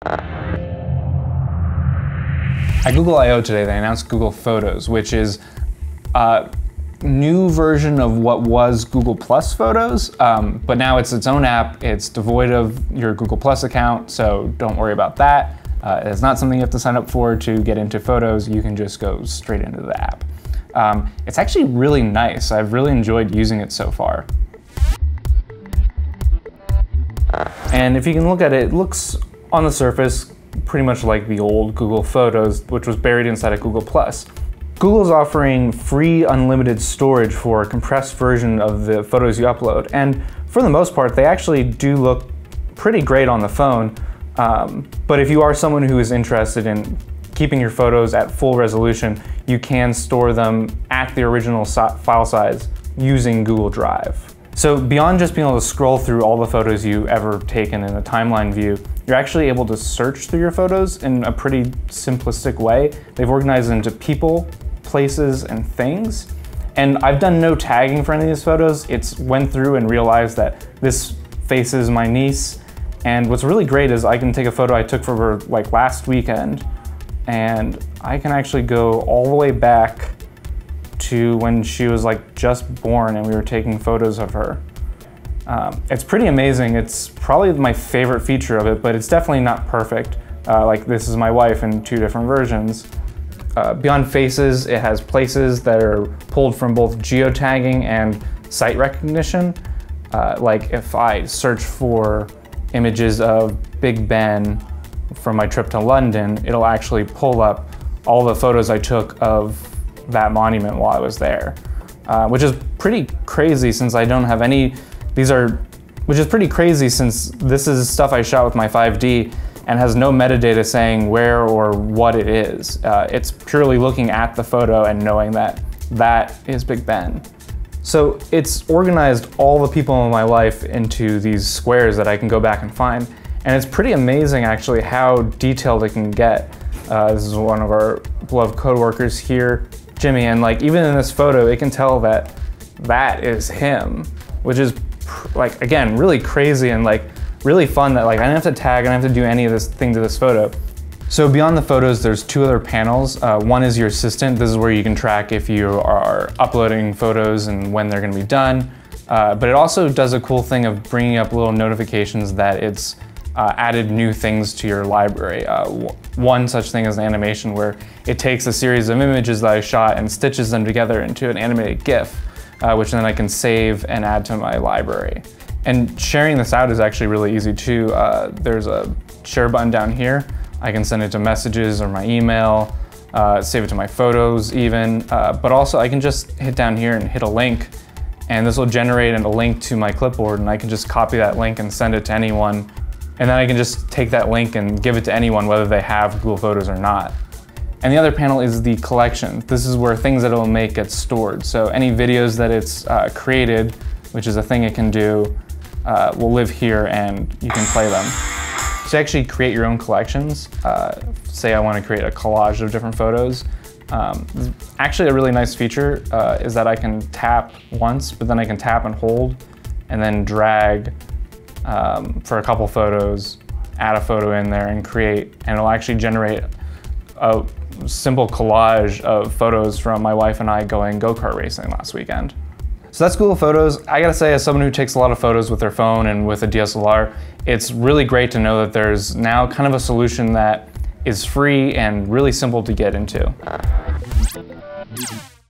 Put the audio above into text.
At Google I/O today, they announced Google Photos, which is a new version of what was Google Plus Photos, but now it's its own app. It's devoid of your Google Plus account, so don't worry about that. It's not something you have to sign up for to get into Photos. You can just go straight into the app. It's actually really nice. I've really enjoyed using it so far. And if you can look at it, it looks on the surface pretty much like the old Google Photos, which was buried inside of Google Plus. Google's offering free unlimited storage for a compressed version of the photos you upload, and for the most part, they actually do look pretty great on the phone. But if you are someone who is interested in keeping your photos at full resolution, you can store them at the original file size using Google Drive. So beyond just being able to scroll through all the photos you ever taken in a timeline view, you're actually able to search through your photos in a pretty simplistic way. They've organized into people, places, and things. And I've done no tagging for any of these photos. It's went through and realized that this faces my niece. And what's really great is I can take a photo I took for her like last weekend, and I can actually go all the way back to when she was like just born and we were taking photos of her. It's pretty amazing. It's probably my favorite feature of it, but it's definitely not perfect. Like this is my wife in 2 different versions. Beyond faces, it has places that are pulled from both geotagging and site recognition. Like if I search for images of Big Ben from my trip to London, it'll actually pull up all the photos I took of that monument while I was there, which is pretty crazy since I don't have any. Which is pretty crazy since this is stuff I shot with my 5D and has no metadata saying where or what it is. It's purely looking at the photo and knowing that that is Big Ben. So it's organized all the people in my life into these squares that I can go back and find. And it's pretty amazing actually how detailed it can get. This is one of our beloved coworkers here, Jimmy, and like even in this photo, it can tell that that is him, which is like, again, really crazy and like really fun that like I didn't have to tag, I didn't have to do any of this thing to this photo. So beyond the photos, there's 2 other panels. One is your assistant. This is where you can track if you are uploading photos and when they're gonna be done. But it also does a cool thing of bringing up little notifications that it's added new things to your library. One such thing is an animation where it takes a series of images that I shot and stitches them together into an animated GIF, which then I can save and add to my library. And sharing this out is actually really easy too. There's a share button down here. I can send it to messages or my email, save it to my photos even, but also I can just hit down here and hit a link, and this will generate a link to my clipboard, and I can just copy that link and send it to anyone. And then I can just take that link and give it to anyone, whether they have Google Photos or not. And the other panel is the collection. This is where things that it'll make get stored. So any videos that it's created, which is a thing it can do, will live here and you can play them. To actually create your own collections, say I want to create a collage of different photos, actually a really nice feature is that I can tap once, but then I can tap and hold and then drag for a couple photos, add a photo in there and create, and it'll actually generate a simple collage of photos from my wife and I going go-kart racing last weekend. So that's Google Photos. I gotta say, as someone who takes a lot of photos with their phone and with a DSLR, it's really great to know that there's now kind of a solution that is free and really simple to get into.